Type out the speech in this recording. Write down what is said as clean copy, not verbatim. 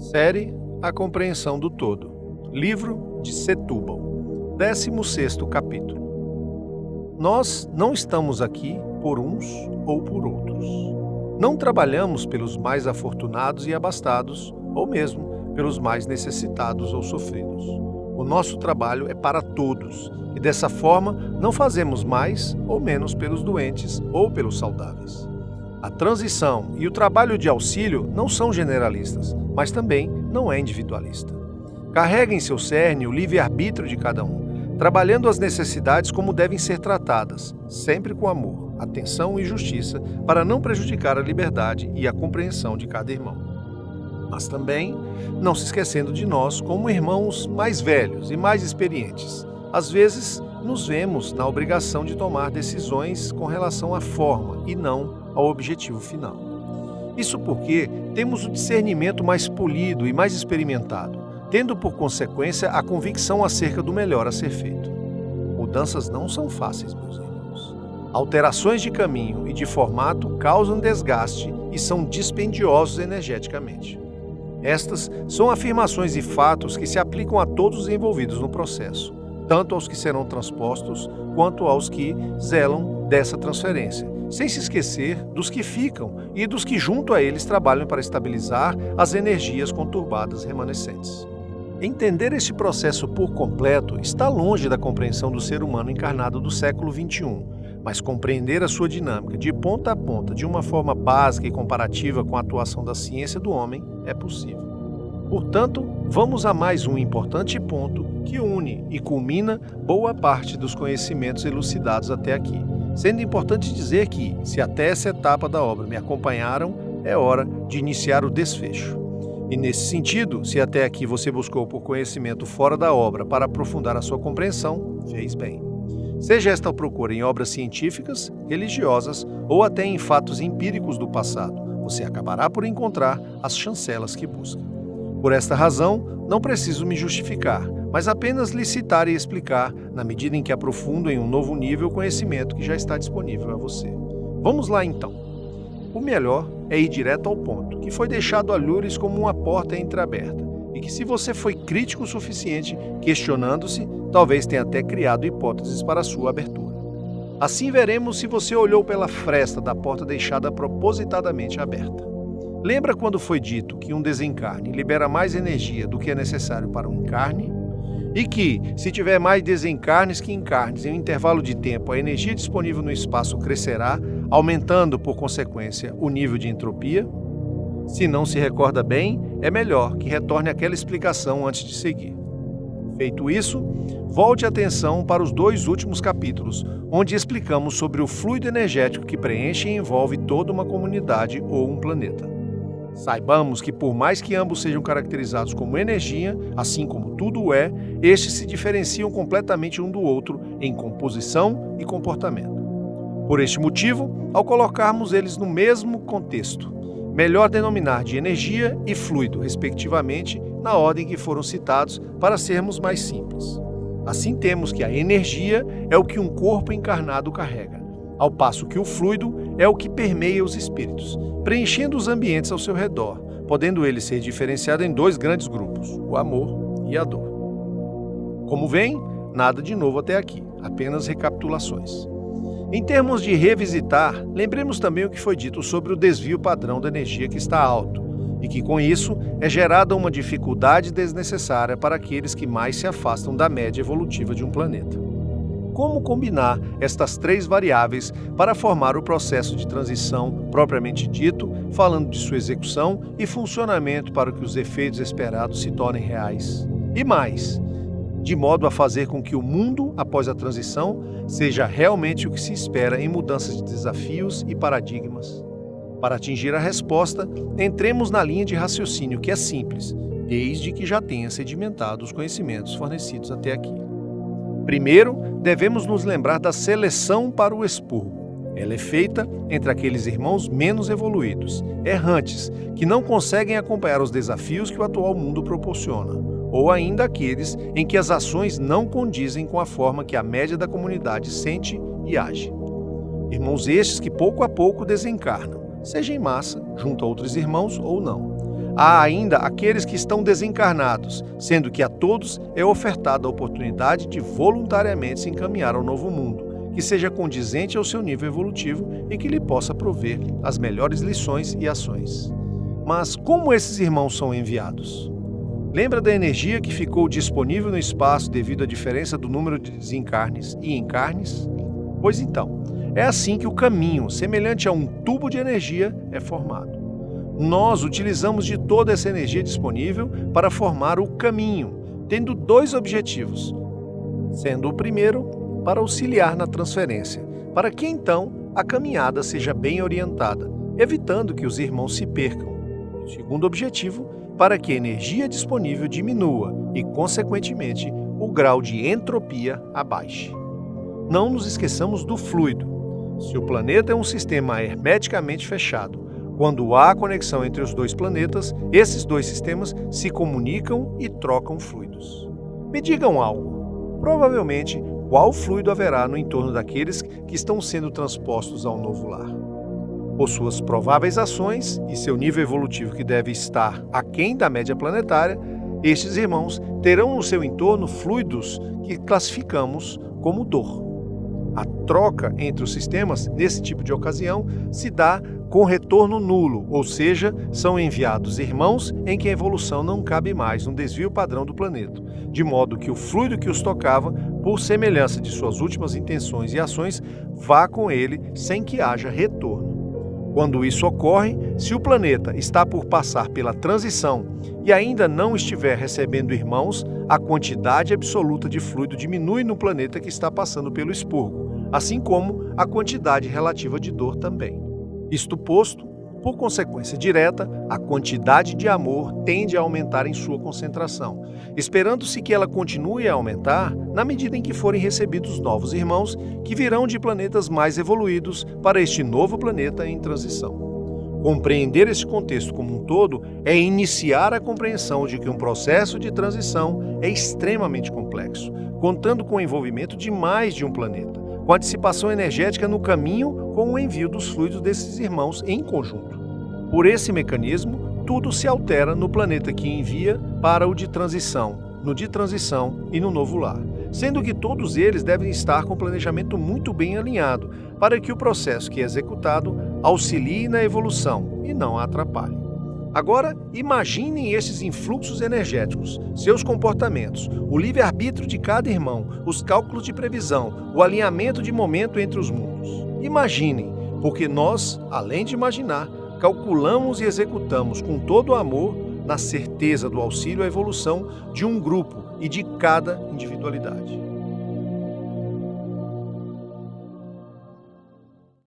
Série A Compreensão do Todo. Livro de Setúbal. 16º capítulo. Nós não estamos aqui por uns ou por outros. Não trabalhamos pelos mais afortunados e abastados, ou mesmo pelos mais necessitados ou sofridos. O nosso trabalho é para todos, e dessa forma não fazemos mais ou menos pelos doentes ou pelos saudáveis. A transição e o trabalho de auxílio não são generalistas, mas também não é individualista. Carrega em seu cerne o livre-arbítrio de cada um, trabalhando as necessidades como devem ser tratadas, sempre com amor, atenção e justiça, para não prejudicar a liberdade e a compreensão de cada irmão. Mas também não se esquecendo de nós como irmãos mais velhos e mais experientes. Às vezes, nos vemos na obrigação de tomar decisões com relação à forma e não ao objetivo final. Isso porque temos o discernimento mais polido e mais experimentado, tendo por consequência a convicção acerca do melhor a ser feito. Mudanças não são fáceis, meus irmãos. Alterações de caminho e de formato causam desgaste e são dispendiosos energeticamente. Estas são afirmações e fatos que se aplicam a todos os envolvidos no processo, tanto aos que serão transpostos quanto aos que zelam dessa transferência, sem se esquecer dos que ficam e dos que junto a eles trabalham para estabilizar as energias conturbadas remanescentes. Entender este processo por completo está longe da compreensão do ser humano encarnado do século XXI, mas compreender a sua dinâmica de ponta a ponta de uma forma básica e comparativa com a atuação da ciência do homem é possível. Portanto, vamos a mais um importante ponto que une e culmina boa parte dos conhecimentos elucidados até aqui. Sendo importante dizer que, se até essa etapa da obra me acompanharam, é hora de iniciar o desfecho. E nesse sentido, se até aqui você buscou por conhecimento fora da obra para aprofundar a sua compreensão, fez bem. Seja esta procura em obras científicas, religiosas ou até em fatos empíricos do passado, você acabará por encontrar as chancelas que busca. Por esta razão, não preciso me justificar, mas apenas lhe citar e explicar, na medida em que aprofundo em um novo nível o conhecimento que já está disponível a você. Vamos lá então. O melhor é ir direto ao ponto, que foi deixado a lures como uma porta entreaberta, e que se você foi crítico o suficiente, questionando-se, talvez tenha até criado hipóteses para a sua abertura. Assim veremos se você olhou pela fresta da porta deixada propositadamente aberta. Lembra quando foi dito que um desencarne libera mais energia do que é necessário para um encarne? E que, se tiver mais desencarnes que encarnes em um intervalo de tempo, a energia disponível no espaço crescerá, aumentando, por consequência, o nível de entropia? Se não se recorda bem, é melhor que retorne àquela explicação antes de seguir. Feito isso, volte a atenção para os 2 últimos capítulos, onde explicamos sobre o fluido energético que preenche e envolve toda uma comunidade ou um planeta. Saibamos que, por mais que ambos sejam caracterizados como energia, assim como tudo é, estes se diferenciam completamente um do outro em composição e comportamento. Por este motivo, ao colocarmos eles no mesmo contexto, melhor denominar de energia e fluido, respectivamente, na ordem que foram citados para sermos mais simples. Assim temos que a energia é o que um corpo encarnado carrega, ao passo que o fluido é o que permeia os espíritos, preenchendo os ambientes ao seu redor, podendo ele ser diferenciado em 2 grandes grupos, o amor e a dor. Como vem, nada de novo até aqui, apenas recapitulações. Em termos de revisitar, lembremos também o que foi dito sobre o desvio padrão da energia que está alto, e que com isso é gerada uma dificuldade desnecessária para aqueles que mais se afastam da média evolutiva de um planeta. Como combinar estas 3 variáveis para formar o processo de transição propriamente dito, falando de sua execução e funcionamento para que os efeitos esperados se tornem reais? E mais, de modo a fazer com que o mundo, após a transição, seja realmente o que se espera em mudanças de desafios e paradigmas. Para atingir a resposta, entremos na linha de raciocínio que é simples, desde que já tenha sedimentado os conhecimentos fornecidos até aqui. Primeiro, devemos nos lembrar da seleção para o expurgo. Ela é feita entre aqueles irmãos menos evoluídos, errantes, que não conseguem acompanhar os desafios que o atual mundo proporciona, ou ainda aqueles em que as ações não condizem com a forma que a média da comunidade sente e age. Irmãos estes que pouco a pouco desencarnam, seja em massa, junto a outros irmãos ou não. Há ainda aqueles que estão desencarnados, sendo que a todos é ofertada a oportunidade de voluntariamente se encaminhar ao novo mundo, que seja condizente ao seu nível evolutivo e que lhe possa prover as melhores lições e ações. Mas como esses irmãos são enviados? Lembra da energia que ficou disponível no espaço devido à diferença do número de desencarnes e encarnes? Pois então, é assim que o caminho, semelhante a um tubo de energia, é formado. Nós utilizamos de toda essa energia disponível para formar o caminho, tendo dois objetivos, sendo o primeiro para auxiliar na transferência, para que então a caminhada seja bem orientada, evitando que os irmãos se percam. O segundo objetivo, para que a energia disponível diminua e, consequentemente, o grau de entropia abaixe. Não nos esqueçamos do fluido. Se o planeta é um sistema hermeticamente fechado, quando há conexão entre os dois planetas, esses dois sistemas se comunicam e trocam fluidos. Me digam algo. Provavelmente, qual fluido haverá no entorno daqueles que estão sendo transpostos ao novo lar? Por suas prováveis ações e seu nível evolutivo que deve estar aquém da média planetária, estes irmãos terão no seu entorno fluidos que classificamos como dor. A troca entre os sistemas, nesse tipo de ocasião, se dá com retorno nulo, ou seja, são enviados irmãos em que a evolução não cabe mais no desvio padrão do planeta, de modo que o fluido que os tocava, por semelhança de suas últimas intenções e ações, vá com ele sem que haja retorno. Quando isso ocorre, se o planeta está por passar pela transição e ainda não estiver recebendo irmãos, a quantidade absoluta de fluido diminui no planeta que está passando pelo expurgo, assim como a quantidade relativa de dor também. Isto posto, por consequência direta, a quantidade de amor tende a aumentar em sua concentração, esperando-se que ela continue a aumentar na medida em que forem recebidos novos irmãos que virão de planetas mais evoluídos para este novo planeta em transição. Compreender esse contexto como um todo é iniciar a compreensão de que um processo de transição é extremamente complexo, contando com o envolvimento de mais de um planeta, com a dissipação energética no caminho com o envio dos fluidos desses irmãos em conjunto. Por esse mecanismo, tudo se altera no planeta que envia para o de transição, no de transição e no novo lar, sendo que todos eles devem estar com o planejamento muito bem alinhado para que o processo que é executado auxilie na evolução e não a atrapalhe. Agora, imaginem esses influxos energéticos, seus comportamentos, o livre-arbítrio de cada irmão, os cálculos de previsão, o alinhamento de momento entre os mundos. Imaginem, porque nós, além de imaginar, calculamos e executamos com todo o amor na certeza do auxílio à evolução de um grupo e de cada individualidade.